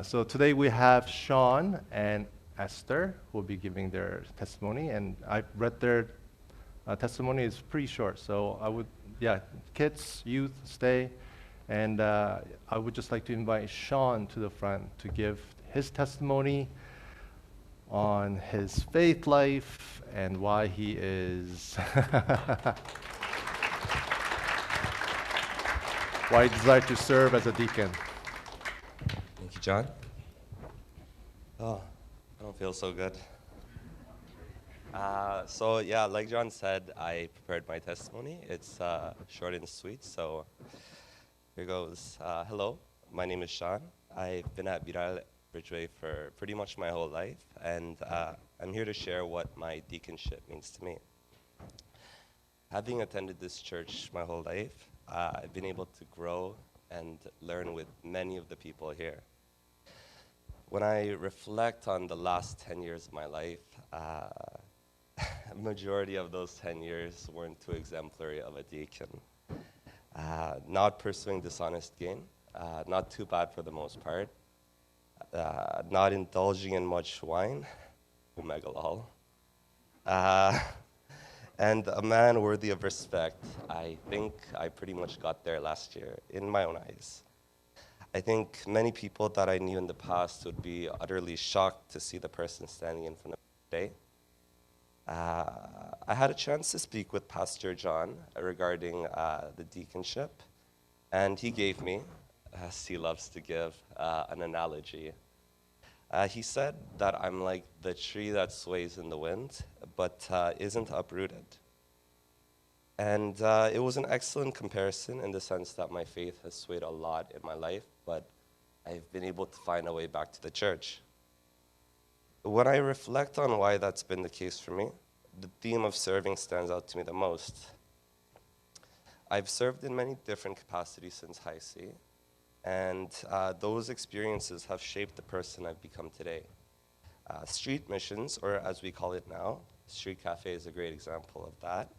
So today we have Sean and Esther who will be giving their testimony, and I read their testimony is pretty short. So yeah, kids, youth, stay, and I would just like to invite Sean to the front to give his testimony on his faith life and why he is, why he desired to serve as a deacon. Thank you, John. Oh, I don't feel so good. So yeah, like John said, I prepared my testimony. It's short and sweet, so here goes. Hello, my name is Sean. I've been at Viral Bridgeway for pretty much my whole life, and I'm here to share what my deaconship means to me. Having attended this church my whole life, I've been able to grow and learn with many of the people here. When I reflect on the last 10 years of my life, majority of those 10 years weren't too exemplary of a deacon. Not pursuing dishonest gain, not too bad for the most part, not indulging in much wine, megalol, and a man worthy of respect. I think I pretty much got there last year, in my own eyes. I think many people that I knew in the past would be utterly shocked to see the person standing in front of me today. I had a chance to speak with Pastor John regarding the deaconship, and he gave me, as he loves to give, an analogy. He said that I'm like the tree that sways in the wind, but isn't uprooted. And it was an excellent comparison in the sense that my faith has swayed a lot in my life, but I've been able to find a way back to the church. When I reflect on why that's been the case for me, the theme of serving stands out to me the most. I've served in many different capacities since high C, and those experiences have shaped the person I've become today. Street missions, or as we call it now, Street Cafe is a great example of that,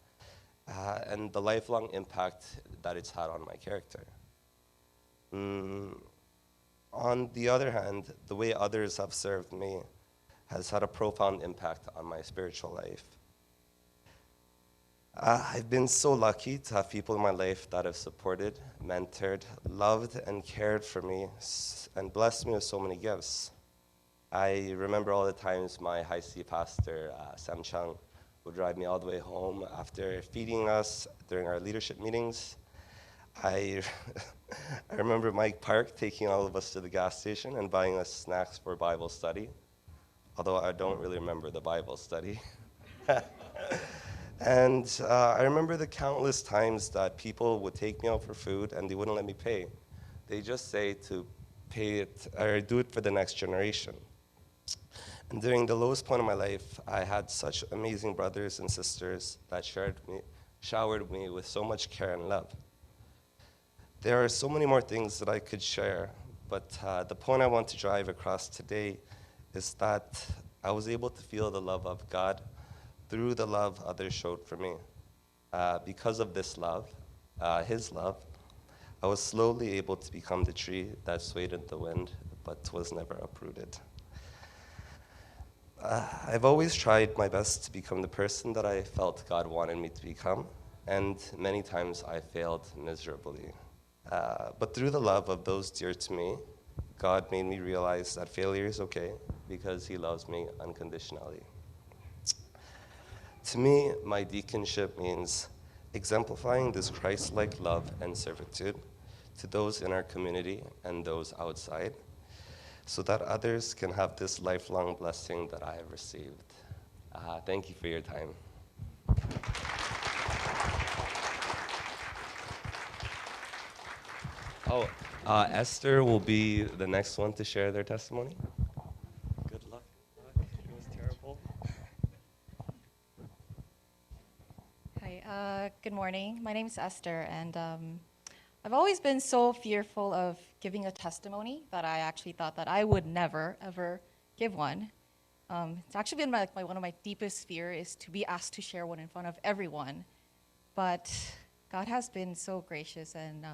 and the lifelong impact that it's had on my character. On the other hand, the way others have served me has had a profound impact on my spiritual life. I've been so lucky to have people in my life that have supported, mentored, loved, and cared for me, and blessed me with so many gifts. I remember all the times my high C pastor, Sam Chung, would drive me all the way home after feeding us during our leadership meetings. I remember Mike Park taking all of us to the gas station and buying us snacks for Bible study, although I don't really remember the Bible study. And I remember the countless times that people would take me out for food and they wouldn't let me pay. They just say to pay it or do it for the next generation. And during the lowest point of my life, I had such amazing brothers and sisters that showered me with so much care and love. There are so many more things that I could share, but the point I want to drive across today is that I was able to feel the love of God through the love others showed for me. Because of this love, his love, I was slowly able to become the tree that swayed in the wind, but was never uprooted. I've always tried my best to become the person that I felt God wanted me to become, and many times I failed miserably. But through the love of those dear to me, God made me realize that failure is okay because he loves me unconditionally. To me, my deaconship means exemplifying this Christ-like love and servitude to those in our community and those outside, so that others can have this lifelong blessing that I have received. Thank you for your time. Esther will be the next one to share their testimony. Good luck. It was terrible. Hi, good morning. My name is Esther, and I've always been so fearful of giving a testimony that I actually thought that I would never, ever give one. It's actually been one of my deepest fear is to be asked to share one in front of everyone. But God has been so gracious, and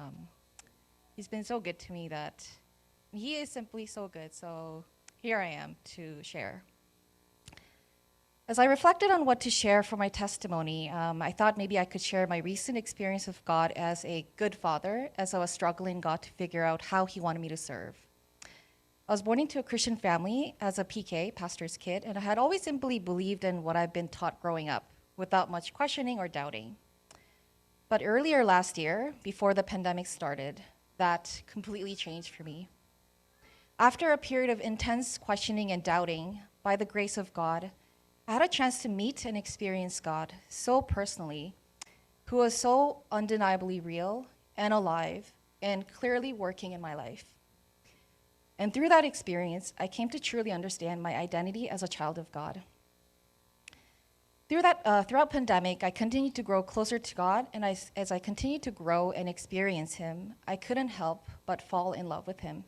he's been so good to me that He is simply so good. So here I am to share. As I reflected on what to share for my testimony, I thought maybe I could share my recent experience of God as a good father as I was struggling God to figure out how He wanted me to serve. I was born into a Christian family as a PK, pastor's kid, and I had always simply believed in what I've been taught growing up without much questioning or doubting. But earlier last year, before the pandemic started, that completely changed for me. After a period of intense questioning and doubting, by the grace of God, I had a chance to meet and experience God so personally, who was so undeniably real and alive and clearly working in my life. And through that experience, I came to truly understand my identity as a child of God. Throughout pandemic, I continued to grow closer to God, and as I continued to grow and experience Him, I couldn't help but fall in love with Him,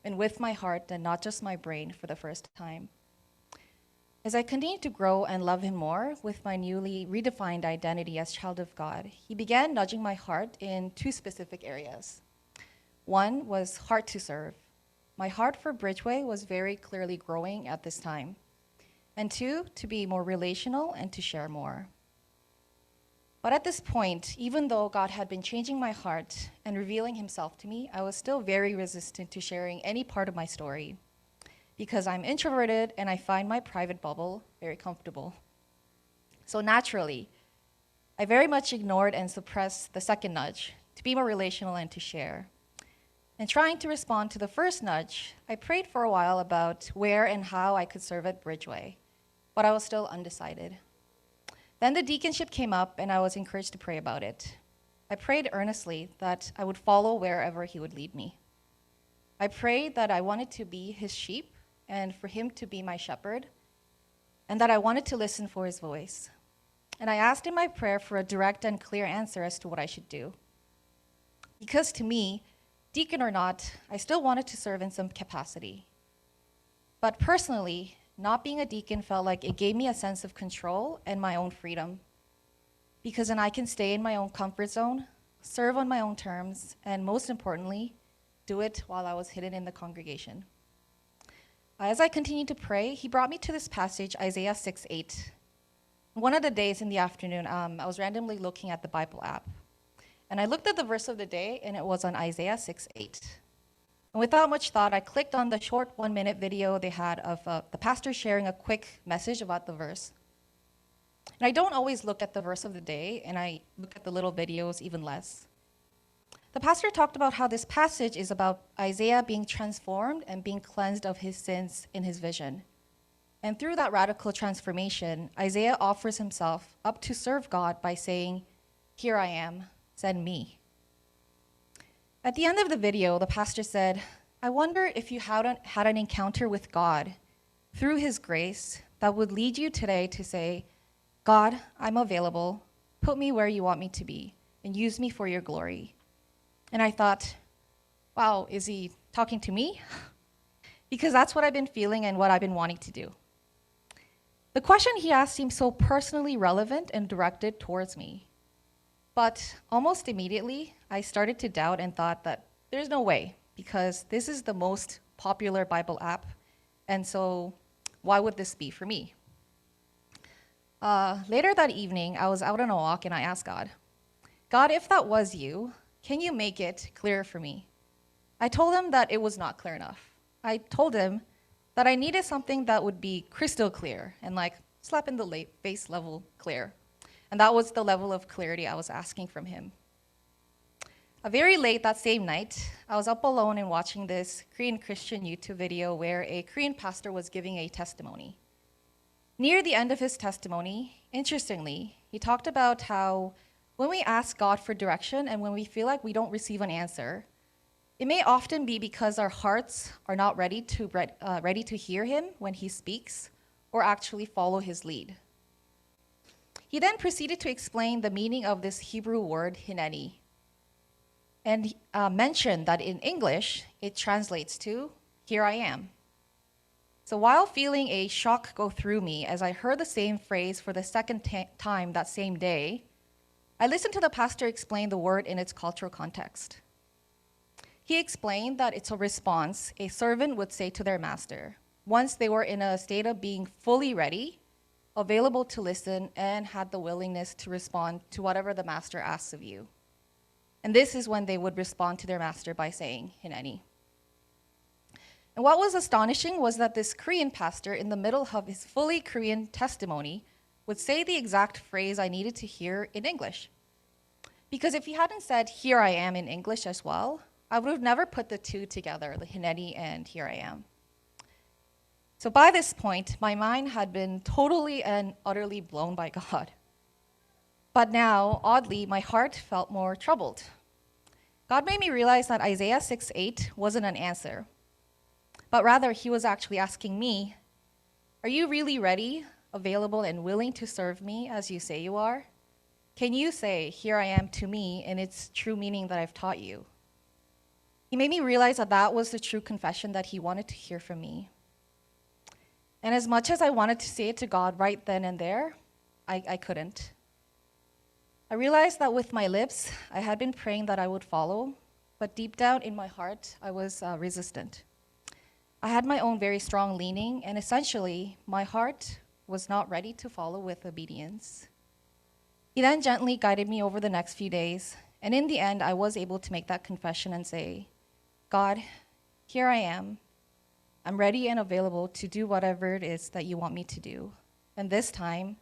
and with my heart and not just my brain for the first time. As I continued to grow and love Him more with my newly redefined identity as child of God, He began nudging my heart in two specific areas. One was heart to serve. My heart for Bridgeway was very clearly growing at this time. And two, to be more relational and to share more. But at this point, even though God had been changing my heart and revealing Himself to me, I was still very resistant to sharing any part of my story, because I'm introverted and I find my private bubble very comfortable. So naturally, I very much ignored and suppressed the second nudge, to be more relational and to share. And trying to respond to the first nudge, I prayed for a while about where and how I could serve at Bridgeway, but I was still undecided. Then the deaconship came up and I was encouraged to pray about it. I prayed earnestly that I would follow wherever He would lead me. I prayed that I wanted to be His sheep and for Him to be my shepherd, and that I wanted to listen for His voice. And I asked in my prayer for a direct and clear answer as to what I should do. Because to me, deacon or not, I still wanted to serve in some capacity. But personally, not being a deacon felt like it gave me a sense of control and my own freedom, because then I can stay in my own comfort zone, serve on my own terms, and most importantly, do it while I was hidden in the congregation. As I continued to pray, He brought me to this passage, Isaiah 6:8. One of the days in the afternoon, I was randomly looking at the Bible app, and I looked at the verse of the day, and it was on Isaiah 6:8. And without much thought, I clicked on the short 1-minute video they had of the pastor sharing a quick message about the verse. And I don't always look at the verse of the day, and I look at the little videos even less. The pastor talked about how this passage is about Isaiah being transformed and being cleansed of his sins in his vision. And through that radical transformation, Isaiah offers himself up to serve God by saying, "Here I am, send me." At the end of the video, the pastor said, "I wonder if you had an encounter with God through His grace that would lead you today to say, 'God, I'm available. Put me where you want me to be and use me for your glory.'" And I thought, wow, is he talking to me? Because that's what I've been feeling and what I've been wanting to do. The question he asked seemed so personally relevant and directed towards me. But almost immediately, I started to doubt and thought that there's no way, because this is the most popular Bible app, and so why would this be for me? Later that evening, I was out on a walk and I asked God, if that was you, can you make it clear for me? I told Him that it was not clear enough. I told Him that I needed something that would be crystal clear and like slap in the face level clear. And that was the level of clarity I was asking from Him. Very late that same night, I was up alone and watching this Korean Christian YouTube video where a Korean pastor was giving a testimony. Near the end of his testimony, interestingly, he talked about how when we ask God for direction and when we feel like we don't receive an answer, it may often be because our hearts are not ready to hear Him when He speaks or actually follow His lead. He then proceeded to explain the meaning of this Hebrew word, hineni, and mentioned that in English, it translates to, "Here I am." So while feeling a shock go through me as I heard the same phrase for the second time that same day, I listened to the pastor explain the word in its cultural context. He explained that it's a response a servant would say to their master once they were in a state of being fully ready, available to listen, and had the willingness to respond to whatever the master asks of you. And this is when they would respond to their master by saying, Hineni. And what was astonishing was that this Korean pastor, in the middle of his fully Korean testimony, would say the exact phrase I needed to hear in English. Because if he hadn't said, here I am in English as well, I would have never put the two together, the Hineni and here I am. So by this point, my mind had been totally and utterly blown by God. But now, oddly, my heart felt more troubled. God made me realize that Isaiah 6:8 wasn't an answer, but rather he was actually asking me, are you really ready, available, and willing to serve me as you say you are? Can you say, here I am to me in its true meaning that I've taught you? He made me realize that that was the true confession that he wanted to hear from me. And as much as I wanted to say it to God right then and there, I couldn't. I realized that with my lips, I had been praying that I would follow, but deep down in my heart, I was resistant. I had my own very strong leaning, and essentially, my heart was not ready to follow with obedience. He then gently guided me over the next few days, and in the end, I was able to make that confession and say, God, here I am. I'm ready and available to do whatever it is that you want me to do. And this time,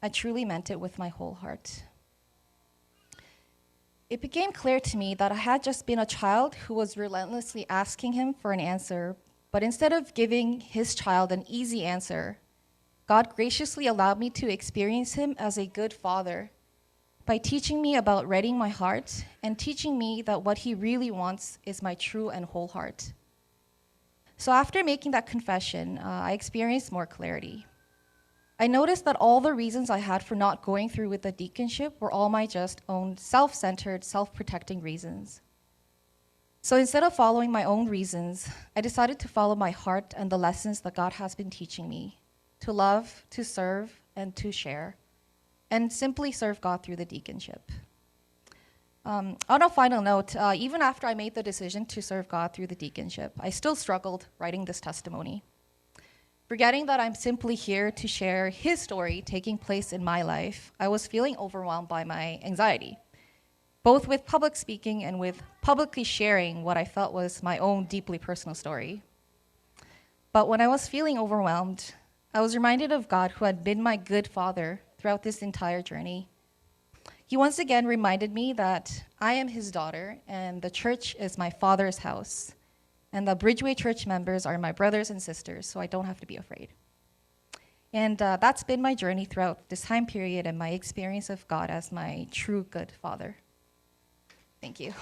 I truly meant it with my whole heart. It became clear to me that I had just been a child who was relentlessly asking him for an answer, but instead of giving his child an easy answer, God graciously allowed me to experience him as a good father by teaching me about readying my heart and teaching me that what he really wants is my true and whole heart. So after making that confession, I experienced more clarity. I noticed that all the reasons I had for not going through with the deaconship were all my just own self-centered, self-protecting reasons. So instead of following my own reasons, I decided to follow my heart and the lessons that God has been teaching me, to love, to serve, and to share, and simply serve God through the deaconship. On a final note, even after I made the decision to serve God through the deaconship, I still struggled writing this testimony. Forgetting that I'm simply here to share his story taking place in my life, I was feeling overwhelmed by my anxiety, both with public speaking and with publicly sharing what I felt was my own deeply personal story. But when I was feeling overwhelmed, I was reminded of God who had been my good father throughout this entire journey. He once again reminded me that I am his daughter and the church is my father's house. And the Bridgeway Church members are my brothers and sisters, so I don't have to be afraid. And that's been my journey throughout this time period and my experience of God as my true good father. Thank you.